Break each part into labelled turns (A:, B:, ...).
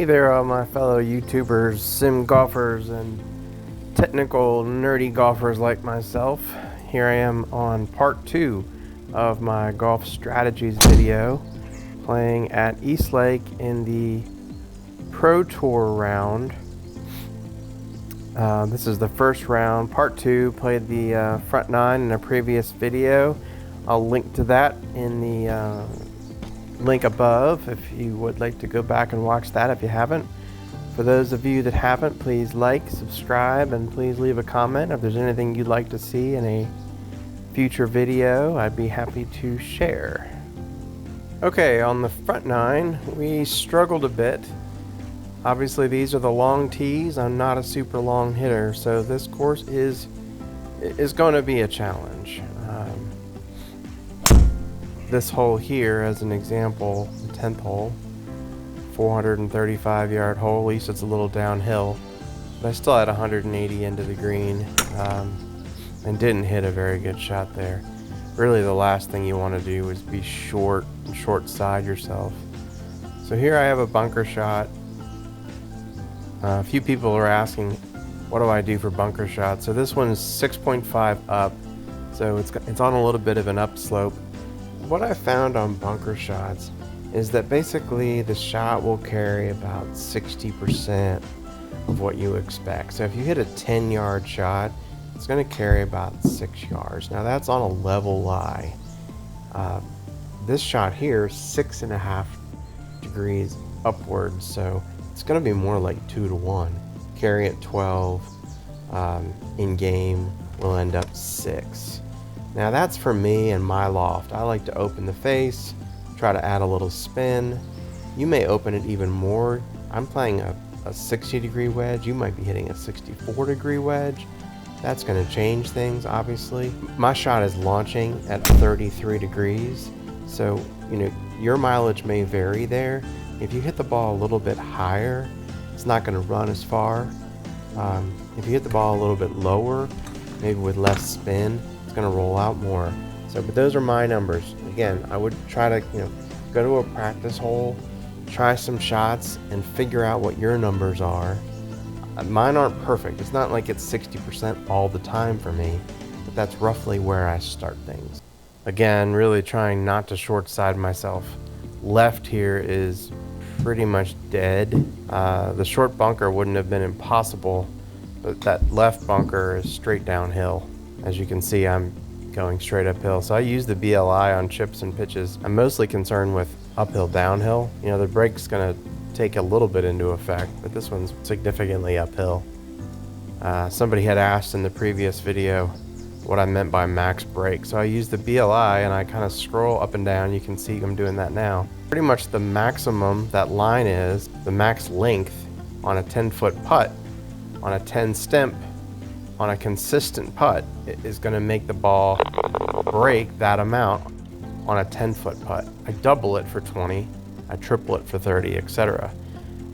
A: Hey there, all my fellow YouTubers, sim golfers, and technical nerdy golfers like myself. Here I am on part 2 of my golf strategies video, playing at East Lake in the Pro Tour round. This is the first round, part 2. Played the front 9 in a previous video. I'll link to that in the link above if you would like to go back and watch that if you haven't. For those of you that haven't, please like, subscribe, and please leave a comment if there's anything you'd like to see in a future video. I'd be happy to share. Okay, on the front 9 we struggled a bit. Obviously these are the long tees. I'm not a super long hitter, so this course is going to be a challenge. This hole here, as an example, the 10th hole, 435 yard hole. At least it's a little downhill, but I still had 180 into the green, and didn't hit a very good shot there. Really the last thing you want to do is be short side yourself. So here I have a bunker shot. A few people are asking, what do I do for bunker shots? So this one is 6.5 up, so it's on a little bit of an upslope. What I found on bunker shots is that basically the shot will carry about 60% of what you expect. So if you hit a 10-yard shot, it's going to carry about 6 yards. Now that's on a level lie. This shot here is 6.5 degrees upwards, so it's going to be more like 2 to 1. Carry at 12, in game will end up 6. Now that's for me and my loft. I like to open the face, try to add a little spin. You may open it even more. I'm playing a 60-degree wedge. You might be hitting a 64-degree wedge. That's going to change things, obviously. My shot is launching at 33 degrees, so your mileage may vary there. If you hit the ball a little bit higher, it's not going to run as far. If you hit the ball a little bit lower, maybe with less spin, it's going to roll out more. So, but those are my numbers. Again, I would try to go to a practice hole, try some shots, and figure out what your numbers are. Mine aren't perfect. It's not like it's 60% all the time for me, but that's roughly where I start things. Again, really trying not to short side myself. Left here is pretty much dead. The short bunker wouldn't have been impossible, but that left bunker is straight downhill. As you can see, I'm going straight uphill. So I use the BLI on chips and pitches. I'm mostly concerned with uphill, downhill. The brake's gonna take a little bit into effect, but this one's significantly uphill. Somebody had asked in the previous video what I meant by max brake. So I use the BLI and I kind of scroll up and down. You can see I'm doing that now. Pretty much the maximum that line is, the max length on a 10-foot putt, on a 10 stemp, on a consistent putt, it is going to make the ball break that amount on a 10-foot putt. I double it for 20, I triple it for 30, etc.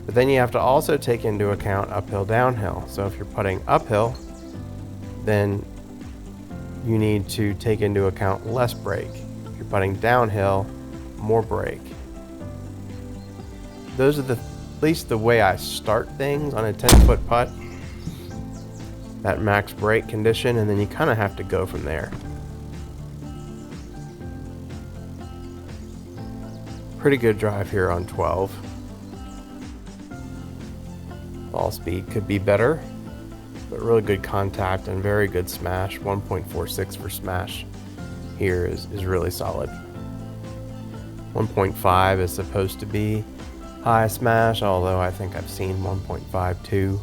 A: But then you have to also take into account uphill, downhill. So if you're putting uphill, then you need to take into account less brake. If you're putting downhill, more brake. Those are at least the way I start things on a 10-foot putt. That max brake condition, and then you kind of have to go from there. Pretty good drive here on 12. Ball speed could be better, but really good contact and very good smash. 1.46 for smash here is really solid. 1.5 is supposed to be high smash, although I think I've seen 1.52.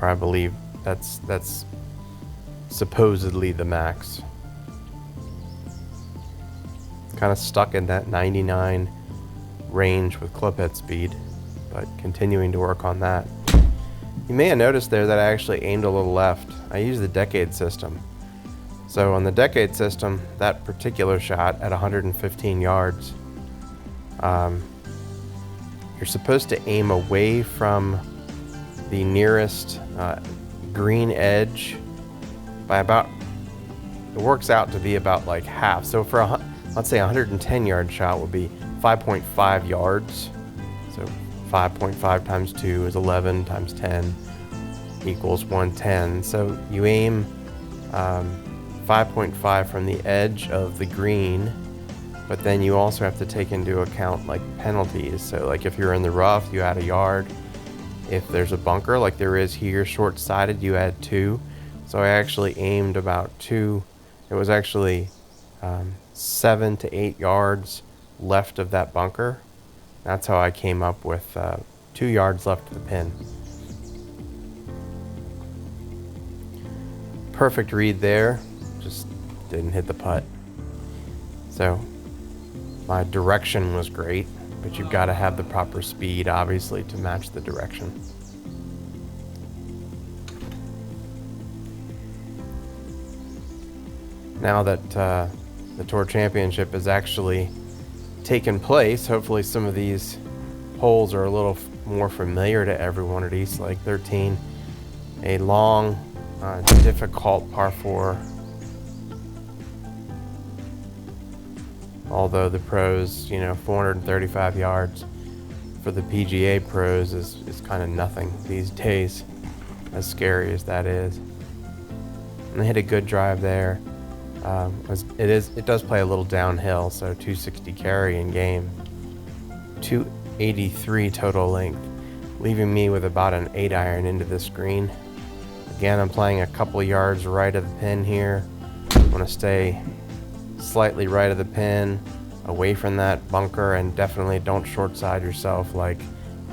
A: Or I believe that's supposedly the max. Kind of stuck in that 99 range with club head speed, but continuing to work on that. You may have noticed there that I actually aimed a little left. I use the decade system. So on the decade system, that particular shot at 115 yards, you're supposed to aim away from the nearest green edge by about, it works out to be about like half. So for let's say a 110 yard shot would be 5.5 yards. So 5.5 times 2 is 11 times 10 equals 110. So you aim 5.5 from the edge of the green, but then you also have to take into account like penalties. So like if you're in the rough, you add a yard. If there's a bunker like there is here short-sided, you add 2. So I actually aimed about 2. It was actually 7 to 8 yards left of that bunker. That's how I came up with 2 yards left of the pin. Perfect read there, just didn't hit the putt. So my direction was great, but you've got to have the proper speed, obviously, to match the direction. Now that the Tour Championship has actually taken place, hopefully some of these holes are a little more familiar to everyone at East Lake 13. A long, difficult par 4. Although the pros, 435 yards for the PGA pros is kind of nothing these days, as scary as that is. And they hit a good drive there. It does play a little downhill, so 260 carry in game, 283 total length, leaving me with about an 8-iron into this green. Again, I'm playing a couple yards right of the pin here. I want to stay slightly right of the pin, away from that bunker, and definitely don't short side yourself. Like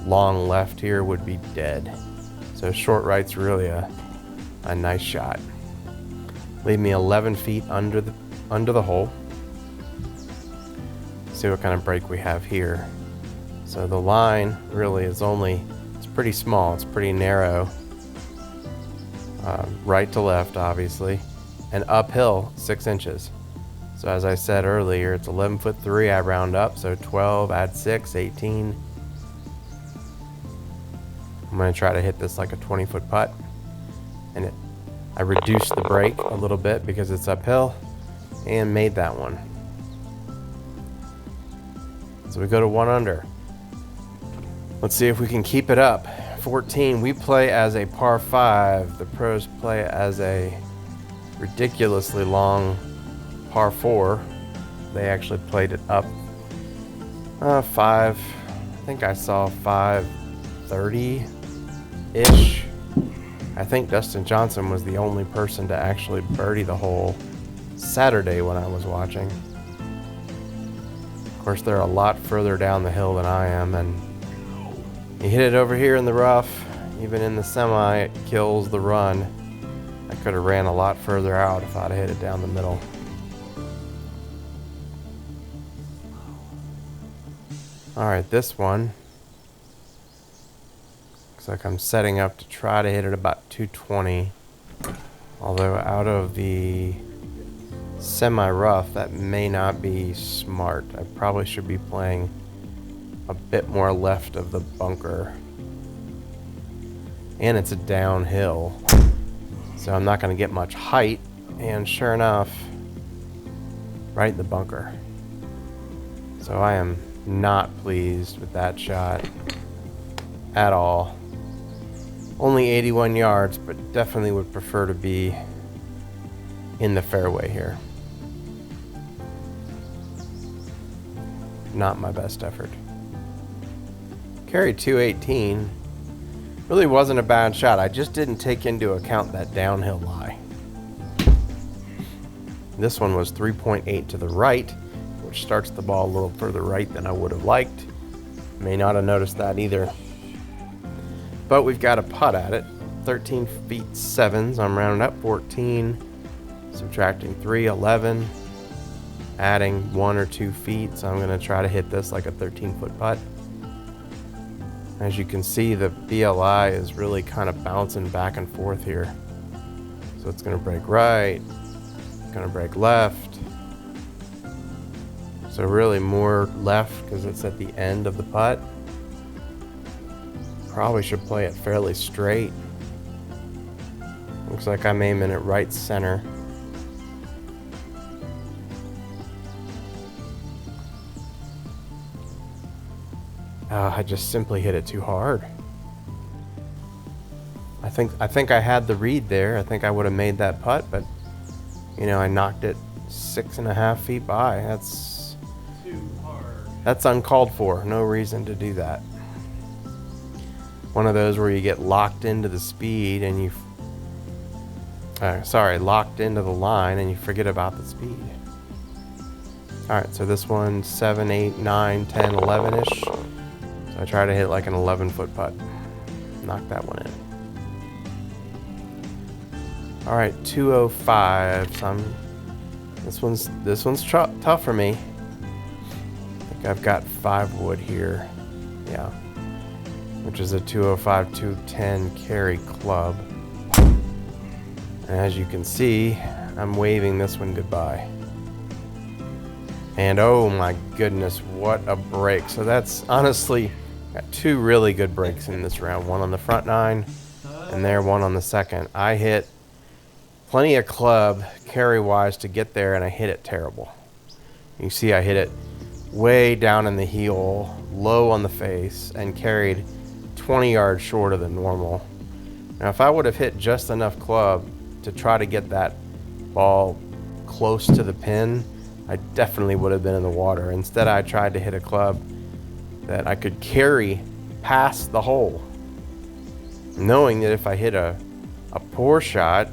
A: long left here would be dead. So short right's really a nice shot. Leave me 11 feet under the hole. See what kind of break we have here. So the line really is it's pretty small, it's pretty narrow. Right to left, obviously, and uphill 6 inches. So as I said earlier, it's 11'3". I round up, so 12, add 6, 18. I'm going to try to hit this like a 20-foot putt, and I reduced the break a little bit because it's uphill, and made that one. So we go to 1 under. Let's see if we can keep it up. 14, we play as a par 5. The pros play as a ridiculously long par 4. They actually played it up 5. I think I saw 530-ish. I think Dustin Johnson was the only person to actually birdie the hole Saturday when I was watching. Of course, they're a lot further down the hill than I am, and you hit it over here in the rough, even in the semi, it kills the run. I could have ran a lot further out if I'd have hit it down the middle. Alright, this one looks like I'm setting up to try to hit it about 220. Although out of the semi-rough, that may not be smart. I probably should be playing a bit more left of the bunker. And it's a downhill, so I'm not going to get much height. And sure enough, right in the bunker. So I am not pleased with that shot at all. Only 81 yards, but definitely would prefer to be in the fairway here. Not my best effort. Carried 218. Really wasn't a bad shot. I just didn't take into account that downhill lie. This one was 3.8 to the right, which starts the ball a little further right than I would have liked. May not have noticed that either. But we've got a putt at it. 13 feet 7, so I'm rounding up 14. Subtracting 3, 11. Adding 1 or 2 feet, so I'm going to try to hit this like a 13-foot putt. As you can see, the BLI is really kind of bouncing back and forth here. So it's going to break right, going to break left. So really more left because it's at the end of the putt. Probably should play it fairly straight. Looks like I'm aiming it right center. I just simply hit it too hard. I think I had the read there. I think I would have made that putt, but you know, I knocked it 6.5 feet by. That's
B: too hard.
A: That's uncalled for. No reason to do that. One of those where you get locked into the speed and you locked into the line and you forget about the speed. Alright, so this one's 7, 8, 9, 10, 11-ish. So I try to hit like an 11-foot putt. Knock that one in. Alright, 205. So this one's tough for me. I think I've got 5 wood here. Yeah. Which is a 205, 210 carry club. And as you can see, I'm waving this one goodbye. And oh my goodness, what a break. So that's honestly got 2 really good breaks in this round. One on the front 9 and there one on the second. I hit plenty of club carry wise to get there and I hit it terrible. You see I hit it way down in the heel, low on the face, and carried 20 yards shorter than normal. Now if I would have hit just enough club to try to get that ball close to the pin, I definitely would have been in the water. Instead I tried to hit a club that I could carry past the hole, knowing that if I hit a poor shot,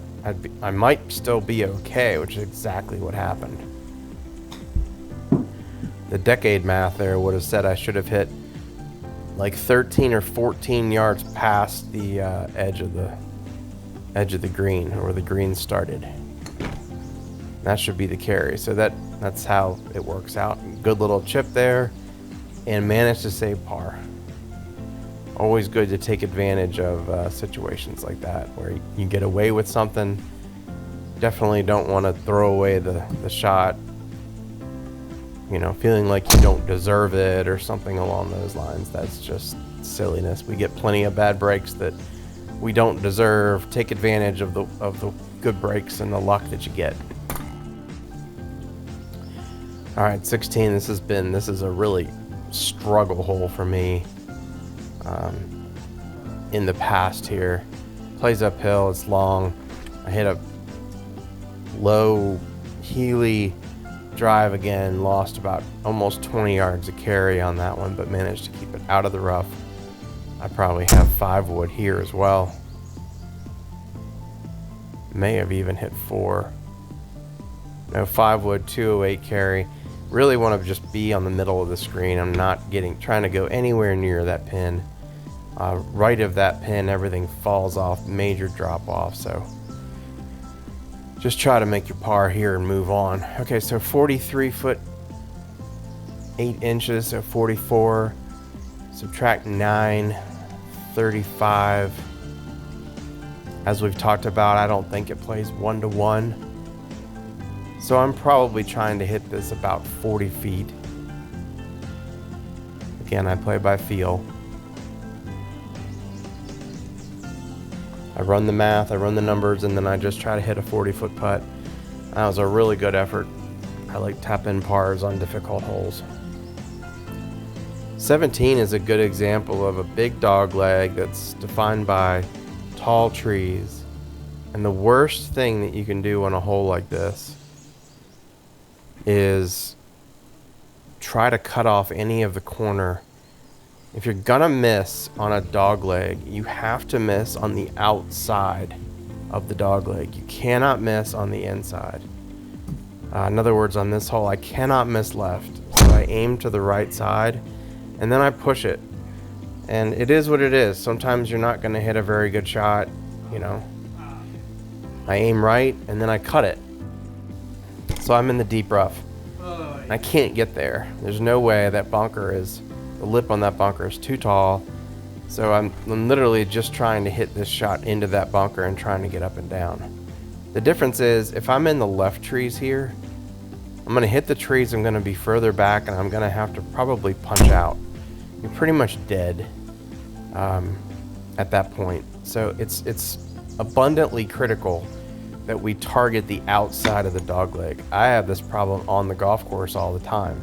A: I might still be okay, which is exactly what happened. The decade math there would have said I should have hit like 13 or 14 yards past the edge of the green, or where the green started. That should be the carry. So that's how it works out. Good little chip there, and managed to save par. Always good to take advantage of situations like that where you get away with something. Definitely don't want to throw away the shot, you know, feeling like you don't deserve it or something along those lines. That's just silliness. We get plenty of bad breaks that we don't deserve. Take advantage of the good breaks and the luck that you get. All right, 16. This is a really struggle hole for me. In the past here, plays uphill, it's long. I hit a low heely drive again, lost about almost 20 yards of carry on that one, but managed to keep it out of the rough. I probably have 5 wood here as well. May have even hit 4. No, 5 wood, 208 carry. Really want to just be on the middle of the screen. I'm not trying to go anywhere near that pin. Right of that pin, everything falls off, major drop off. So just try to make your par here and move on. Okay, so 43 foot 8 inches, so 44. Subtract 9, 35. As we've talked about, I don't think it plays 1-to-1. So I'm probably trying to hit this about 40 feet. Again, I play by feel. I run the math, I run the numbers, and then I just try to hit a 40-foot putt. That was a really good effort. I like tap-in pars on difficult holes. 17 is a good example of a big dog leg that's defined by tall trees. And the worst thing that you can do on a hole like this is try to cut off any of the corner. If you're gonna miss on a dog leg, you have to miss on the outside of the dog leg. You cannot miss on the inside. In other words, on this hole, I cannot miss left. So I aim to the right side, and then I push it. And it is what it is. Sometimes you're not gonna hit a very good shot, you know. I aim right, and then I cut it. So I'm in the deep rough. I can't get there. There's no way. That bunker is... The lip on that bunker is too tall, so I'm literally just trying to hit this shot into that bunker and trying to get up and down. The difference is, if I'm in the left trees here, I'm going to hit the trees, I'm going to be further back, and I'm going to have to probably punch out. You're pretty much dead at that point. So it's abundantly critical that we target the outside of the dog leg. I have this problem on the golf course all the time.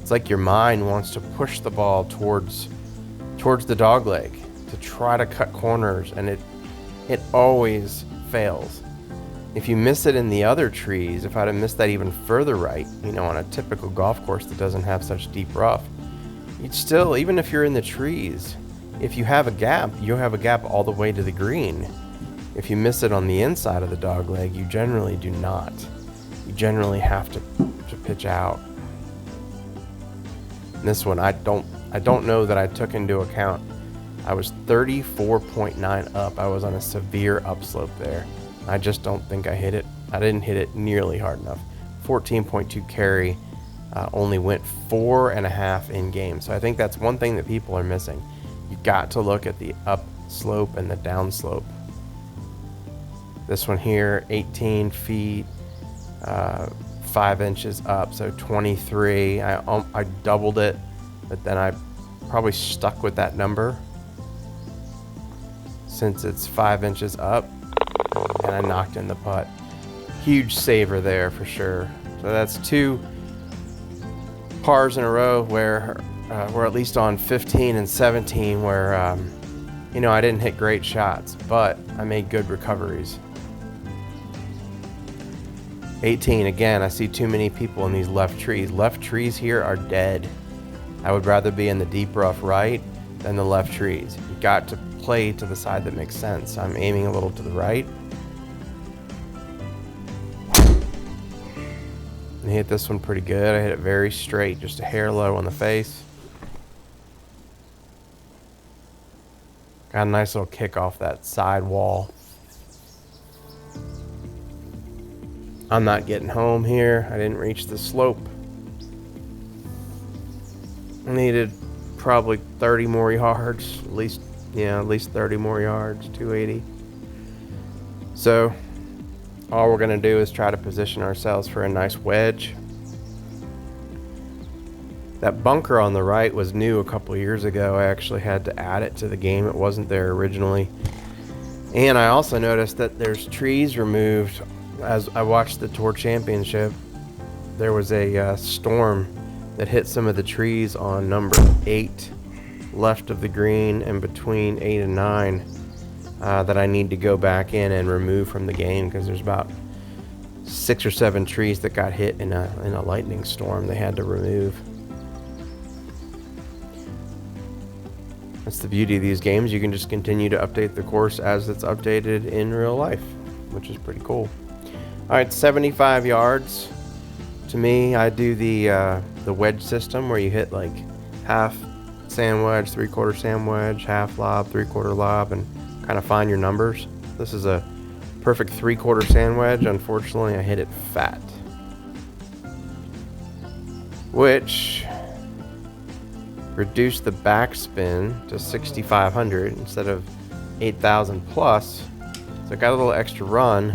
A: It's like your mind wants to push the ball towards towards the dog leg to try to cut corners, and it always fails. If you miss it in the other trees, if I'd have missed that even further right, on a typical golf course that doesn't have such deep rough, you'd still, even if you're in the trees, if you have a gap, you'll have a gap all the way to the green. If you miss it on the inside of the dog leg, you generally do not. You generally have to pitch out. And this one, I don't know that I took into account. I was 34.9 up. I was on a severe upslope there. I just don't think I hit it. I didn't hit it nearly hard enough. 14.2 carry, only went 4.5 in game. So I think that's one thing that people are missing. You got to look at the up slope and the down slope. This one here, 18 feet, 5 inches up, so 23. I doubled it, but then I probably stuck with that number since it's 5 inches up, and I knocked in the putt. Huge saver there for sure. So that's 2 pars in a row where we're at least on 15 and 17 where I didn't hit great shots, but I made good recoveries. 18, again, I see too many people in these left trees. Left trees here are dead. I would rather be in the deep rough right than the left trees. You got to play to the side that makes sense. I'm aiming a little to the right. I hit this one pretty good. I hit it very straight, just a hair low on the face. Got a nice little kick off that side wall. I'm not getting home here. I didn't reach the slope. I needed probably 30 more yards, at least 30 more yards, 280. So all we're gonna do is try to position ourselves for a nice wedge. That bunker on the right was new a couple years ago. I actually had to add it to the game. It wasn't there originally. And I also noticed that there's trees removed. As I watched the Tour Championship, there was a storm that hit some of the trees on number 8 left of the green and between 8 and 9 that I need to go back in and remove from the game, because there's about 6 or 7 trees that got hit in a lightning storm they had to remove. That's the beauty of these games. You can just continue to update the course as it's updated in real life, which is pretty cool. All right, 75 yards. To me, I do the wedge system where you hit like half sand wedge, 3/4 sand wedge, half lob, 3/4 lob, and kind of find your numbers. This is a perfect 3/4 sand wedge. Unfortunately, I hit it fat, which reduced the backspin to 6,500 instead of 8,000 plus. So I got a little extra run,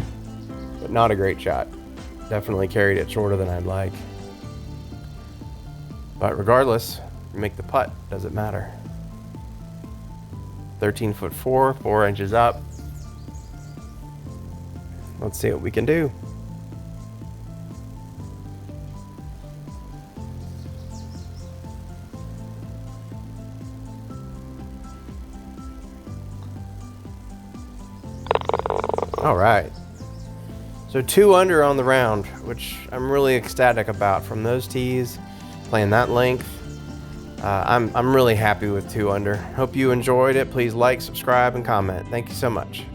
A: but not a great shot. Definitely carried it shorter than I'd like. But regardless, you make the putt, does it matter? 13'4", 4 inches up. Let's see what we can do. All right. So 2 under on the round, which I'm really ecstatic about. From those tees, playing that length, I'm really happy with 2 under. Hope you enjoyed it. Please like, subscribe, and comment. Thank you so much.